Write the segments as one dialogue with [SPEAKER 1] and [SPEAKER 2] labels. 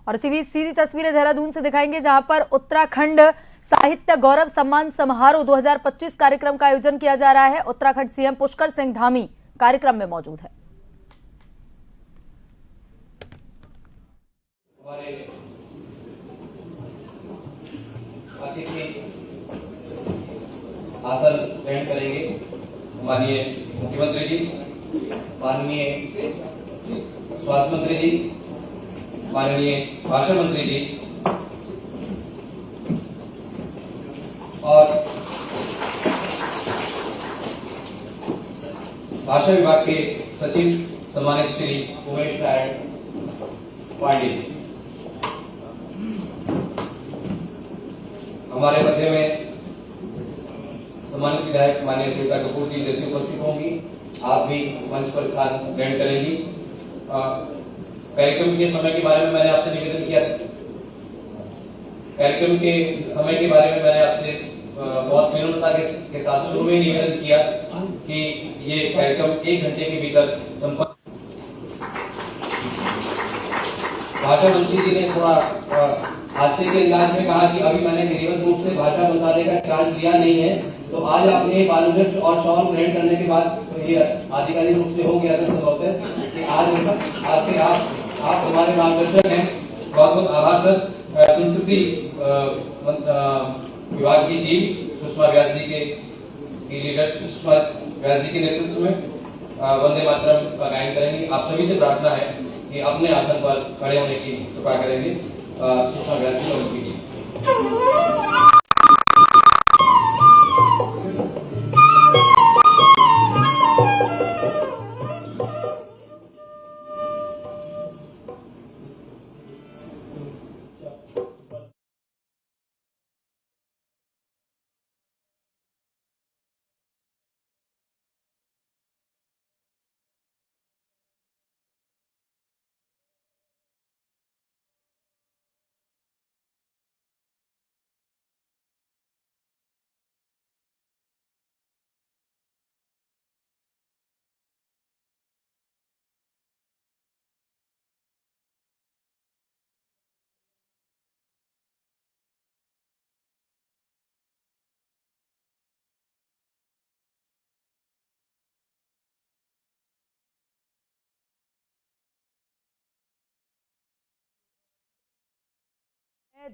[SPEAKER 1] और इसी बीच सीधी तस्वीरें देहरादून से दिखाएंगे, जहां पर उत्तराखंड साहित्य गौरव सम्मान समारोह 2025 कार्यक्रम का आयोजन किया जा रहा है। उत्तराखंड सीएम पुष्कर सिंह धामी कार्यक्रम में मौजूद है।
[SPEAKER 2] आसन ग्रहण करेंगे माननीय मुख्यमंत्री जी, माननीय स्वास्थ्य मंत्री जी, माननीय भाषा मंत्री जी और भाषा विभाग के सचिव सम्मानित श्री उमेश नारायण पांडे जी। हमारे मध्य में सम्मानित विधायक माननीय श्वेता कपूर जी जैसे उपस्थित होंगी। आप भी मंच पर स्थान ग्रहण करेंगी। कार्यक्रम के समय के बारे में मैंने आपसे निवेदन किया। कार्यक्रम के समय के बारे में मैंने आपसे बहुत विनम्रता के साथ शुरू में निवेदन किया कि ये कार्यक्रम 1 घंटे के भीतर संपन्न। भाषा मंत्री जी ने थोड़ा हास्य के अंदाज में कहा कि अभी मैंने विधिवत रूप से भाषा मंत्रालय का चार्ज लिया नहीं है, तो आज आपने बालूगढ़ और शॉल ग्रहण करने के बाद ये आधिकारिक रूप से हो गया था संभवतः कि आज से आप हमारे मार्गदर्शक हैं। बहुत बहुत आभार सर। संस्कृति विभाग की टीम सुषमा व्यास जी के लीडर सुषमा व्यास जी के नेतृत्व में वंदे मातरम का गायन करेंगे। आप सभी से प्रार्थना है कि अपने आसन पर खड़े होने की कृपा करेंगे। सुषमा व्यास जी और उनकी टीम।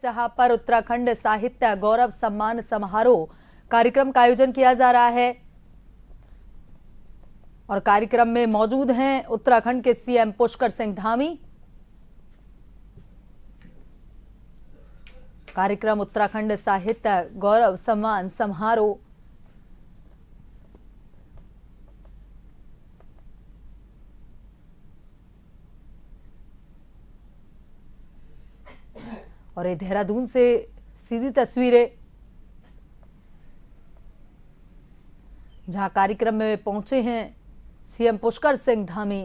[SPEAKER 1] जहां पर उत्तराखंड साहित्य गौरव सम्मान समारोह कार्यक्रम का आयोजन किया जा रहा है और कार्यक्रम में मौजूद हैं उत्तराखंड के सीएम पुष्कर सिंह धामी। कार्यक्रम उत्तराखंड साहित्य गौरव सम्मान समारोह और ये देहरादून से सीधी तस्वीरें, जहां कार्यक्रम में पहुंचे हैं सीएम पुष्कर सिंह धामी।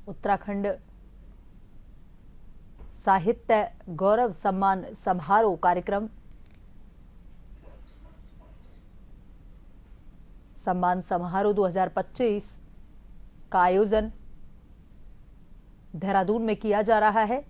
[SPEAKER 1] उत्तराखंड साहित्य गौरव सम्मान समारोह कार्यक्रम, सम्मान समारोह 2025 का आयोजन देहरादून में किया जा रहा है।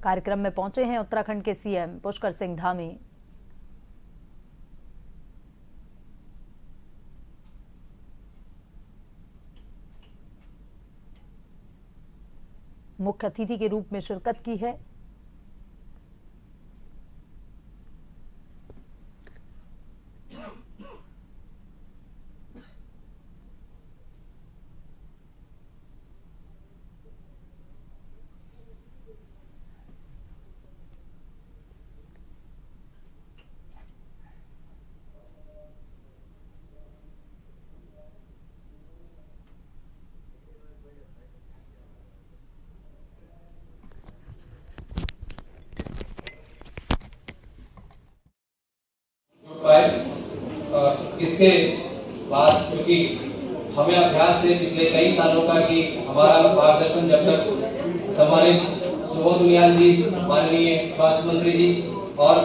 [SPEAKER 1] कार्यक्रम में पहुंचे हैं उत्तराखंड के सीएम पुष्कर सिंह धामी। मुख्य अतिथि के रूप में शिरकत की है।
[SPEAKER 2] इसके बाद क्योंकि हमें अभ्यास से पिछले कई सालों का कि हमारा मार्गदर्शन जब तक सम्मानित सुबोध उनियाल जी, माननीय स्वास्थ्य मंत्री जी और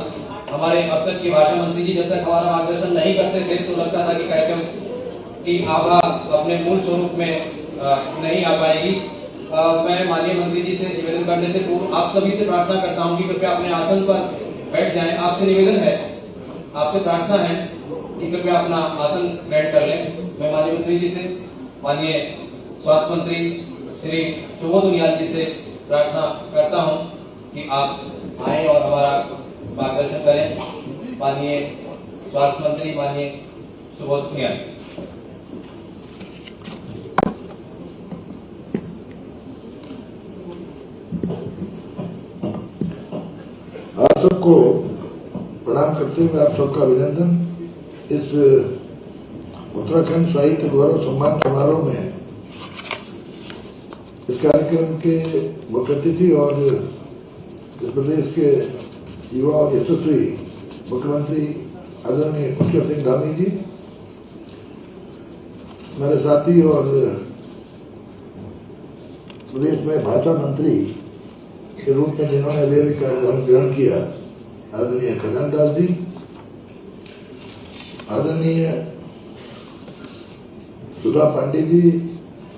[SPEAKER 2] हमारे अब तक के भाषा मंत्री जी जब तक हमारा मार्गदर्शन नहीं करते थे तो लगता था कि कार्यक्रम की आभा अपने मूल स्वरूप में नहीं आ पाएगी। मैं माननीय मंत्री जी से निवेदन करने से पूर्व आप सभी से प्रार्थना करता हूं कि कृपया अपने आसन पर बैठ जाएं। आपसे निवेदन है, आपसे प्रार्थना है कि कृपया अपना आसन ग्रहण कर लें। मैं माननीय मंत्री जी से, माननीय स्वास्थ्य मंत्री श्री सुबोध उनियाल जी से प्रार्थना करता हूं कि आप आए और हमारा मार्गदर्शन करें। माननीय स्वास्थ्य मंत्री माननीय सुबोध उनियाल।
[SPEAKER 3] आप सबको प्रणाम करते हुए आप सबका अभिनंदन। इस उत्तराखंड साहित्य गौरव सम्मान समारोह में इस कार्यक्रम के मुख्य अतिथि और इस प्रदेश के युवा और यशस्वी मुख्यमंत्री आदरणीय पुष्कर सिंह धामी जी, मेरे साथी और प्रदेश में भाषा मंत्री के रूप में जिन्होंने वे भी कार्यक्रम ग्रहण किया, आदरणीय खजानदास जी, आदरणीय सुधा पांडे जी,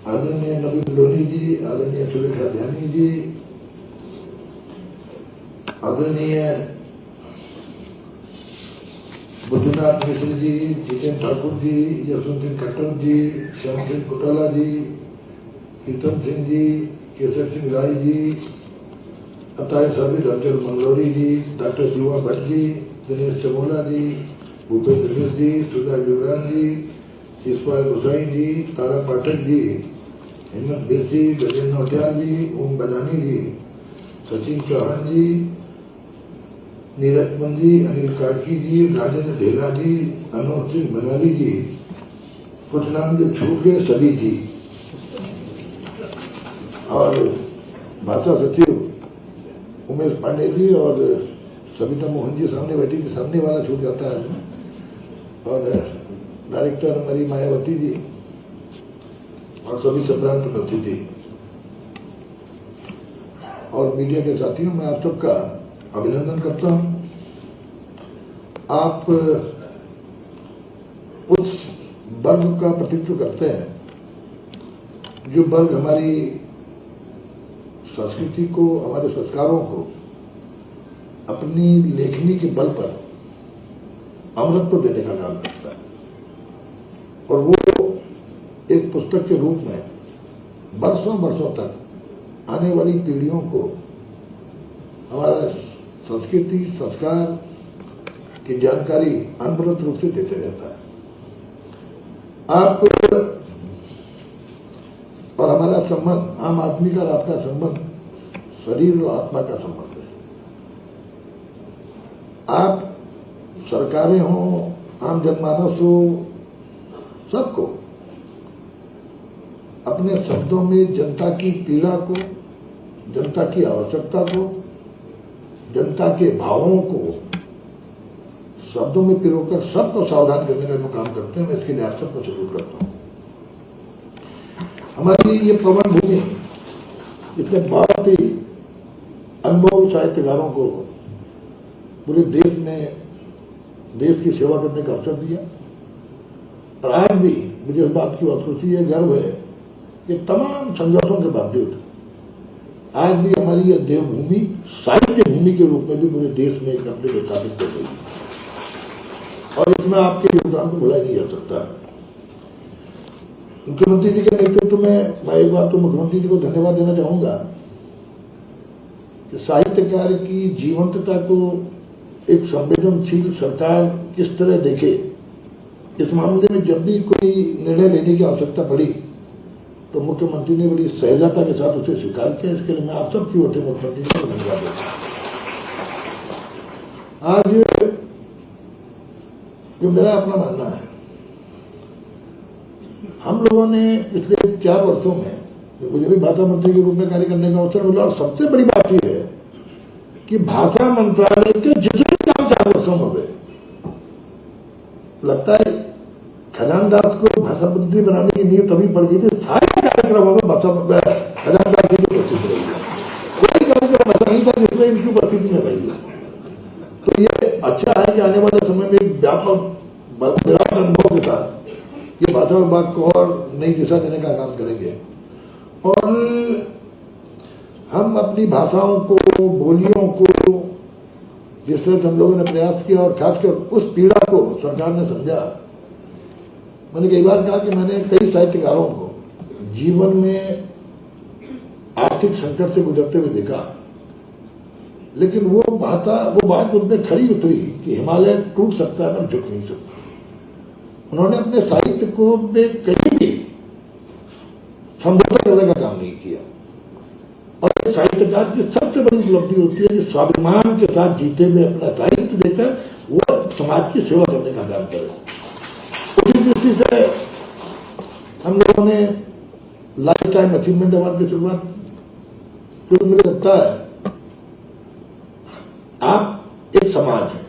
[SPEAKER 3] आदरणीय नवीन लोनी जी, आदरणीय सुरेखा ध्यानी जी, आदरणीय बुद्धनाथ मिश्र जी, जितेंद्र ठाकुर जी, यशवंत सिंह खट्टर जी, श्याम सिंह कोटाला जी, प्रीतम सिंह जी, केसर सिंह राय जी, अताय साबिर अफजल मंगलोरी जी, डॉक्टर जीवा भट्ट जी, दिनेश चमोला जी, भूपेंद्र मिश्र जी, सुधा युवरान जी, शिषपाल गोसाई जी, तारा पाठक जी, हिम्मत बेसी, गजेंद्र नौटियाल जी, ओम बदानी जी, सचिन चौहान जी, नीरज पंजी, अनिल कार्की जी, राजेंद्र ढेला जी, अनोज सिंह बनाली जी, कुछ नाम जो छूट गए सभी जी, और भाषा सचिव उमेश पांडे जी और सविता मोहन जी सामने बैठी थी, सामने वाला छूट जाता है, और डायरेक्टर मरी मायावती जी और सभी सप्रांत अतिथि और मीडिया के साथियों, मैं आप सबका अभिनंदन करता हूं। आप उस वर्ग का प्रतिनिधित्व करते हैं जो वर्ग हमारी संस्कृति को, हमारे संस्कारों को अपनी लेखनी के बल पर अमृत देने का काम करता है, और वो एक पुस्तक के रूप में वर्षों वर्षों तक आने वाली पीढ़ियों को हमारा संस्कृति, संस्कार की जानकारी अनवरत रूप से देते रहता है। आप और हमारा संबंध, आम आदमी का और आपका संबंध शरीर और आत्मा का संबंध है। आप सरकारें हों, आम जनमानस हो, सबको अपने शब्दों में जनता की पीड़ा को, जनता की आवश्यकता को, जनता के भावों को शब्दों में पिरोकर सबको सावधान करने का जो काम करते हैं, मैं इसके लिए आप सबको सल्यूट करता हूं। हमारी ये पवन भूमि इसने बहुत ही अनुभव साहित्यकारों को पूरे देश में देश की सेवा करने का अवसर दिया, और आज भी मुझे इस बात की बहुत खुशी है, गर्व है कि तमाम संघर्षों के बावजूद आज भी हमारी यह देवभूमि साहित्य भूमि के रूप में भी पूरे देश में एक अपने स्थापित कर गई, और इसमें आपके योगदान को भुलाया नहीं जा सकता। मुख्यमंत्री जी के नेतृत्व में मैं एक बार तो मुख्यमंत्री जी को धन्यवाद देना चाहूंगा कि साहित्यकार की जीवंतता को एक संवेदनशील सरकार किस तरह देखे, इस मामले में जब भी कोई निर्णय लेने की आवश्यकता पड़ी तो मुख्यमंत्री ने बड़ी सहजता के साथ उसे स्वीकार किया। इसके लिए मैं आप सबकी ओर से मुख्यमंत्री जी को धन्यवाद देता हूं। आज जो मेरा अपना मानना है, हम लोगों ने पिछले 4 वर्षों में मुझे भी भाषा मंत्री के रूप में कार्य करने का अवसर मिला, और सबसे बड़ी बात यह है कि भाषा मंत्रालय के जितने काम 4 वर्षों में हुए, लगता है खजान दास को भाषा मंत्री बनाने की नींव तभी पड़ गई थी, सारे कार्यक्रमों में खजान दास की उपस्थिति रही है। कोई कार्यक्रम ऐसा नहीं था जिसमें इनकी उपस्थिति में रही है। तो ये अच्छा है कि आने वाले समय में एक व्यापक विराट अनुभव के साथ ये भाषा विभाग को और नई दिशा देने का काम करेंगे। और हम अपनी भाषाओं को, बोलियों को, जिस तरह हम लोगों ने प्रयास किया और खासकर उस पीड़ा को सरकार ने समझा। मैंने कई बार कहा कि मैंने कई साहित्यकारों को जीवन में आर्थिक संकट से गुजरते हुए देखा, लेकिन वो बात उनमें खरी उतरी कि हिमालय टूट सकता है, पर झुक नहीं सकता। उन्होंने अपने साहित्य को में कहीं भी समझौता करने का काम नहीं किया। और साहित्यकार की सबसे बड़ी उपलब्धि होती है कि स्वाभिमान के साथ जीते हुए अपना साहित्य देकर वो समाज की सेवा करने का काम करे। उसी दृष्टि से हम लोगों ने लाइफ टाइम अचीवमेंट अवार्ड की शुरुआत, क्योंकि मुझे लगता है आप एक समाज है,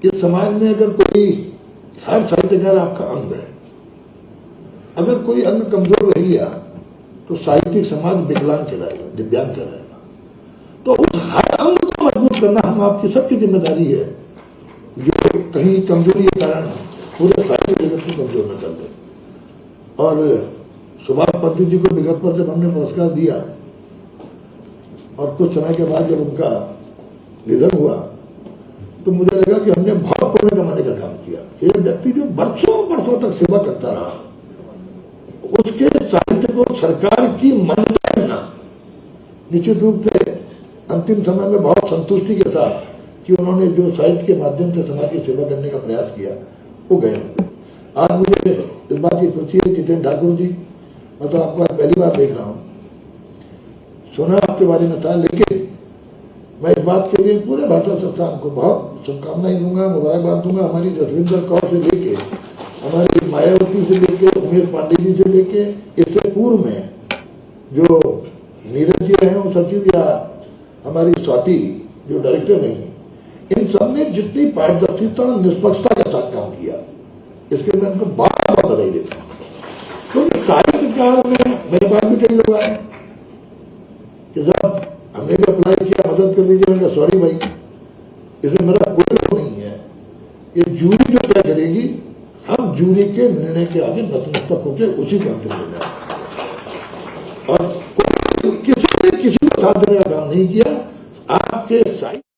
[SPEAKER 3] इस समाज में अगर कोई हर साहित्यकार आपका अंग है, अगर कोई अंग कमजोर रह गया तो साहित्यिक समाज विकलांग कहलाएगा, दिव्यांग कहलाएगा। तो उस हर अंग को मजबूत करना हम आपकी सबकी जिम्मेदारी है, जो कहीं कमजोरी के कारण पूरे साहित्य जगत को कमजोर न कर दे। और सुभाष पंत जी को विगत पर जब हमने पुरस्कार दिया और कुछ समय के बाद जब उनका निधन हुआ तो मुझे लगा कि हमने भावपूर्ण कमाने का काम किया। एक व्यक्ति जो वर्षों तक सेवा करता रहा, उसके साहित्य को सरकार की मान्यता देना निश्चित रूप से अंतिम समय में बहुत संतुष्टि के साथ कि उन्होंने जो साहित्य के माध्यम से समाज की सेवा करने का प्रयास किया वो गए। आज मुझे इस बात की खुशी है, जितेंद्र ठाकुर जी, मैं तो आपको पहली बार देख रहा हूं, सुना आपके बारे में था, लेकिन मैं इस बात के लिए पूरे भाषा संस्थान को बहुत शुभकामनाएं दूंगा, मुबारकबाद दूंगा। हमारी जसविंदर कौर से लेके, हमारी मायावती से लेके, उमेश पांडे जी से लेके, इससे पूर्व में जो नीरज जी रहे हो सचिव या हमारी स्वाति जो डायरेक्टर रही, इन सब ने जितनी पारदर्शिता और निष्पक्षता के साथ काम किया, इसके लिए मैं उनको बहुत बधाई देता हूँ। क्योंकि साहित्यकार में मेरे पास भी कई लोग आए कि साहब हमने भी अप्लाई किया, मदद कर दीजिए। मैंने कहा सॉरी भाई, इसमें मेरा कोई रोल नहीं है, ये जूरी जो तय करेगी, हम जूरी के निर्णय के आगे नतमस्तक होकर उसी को अंतिम हो जाए। और किसी ने किसी को साथ देने का काम नहीं किया। आपके साहित्य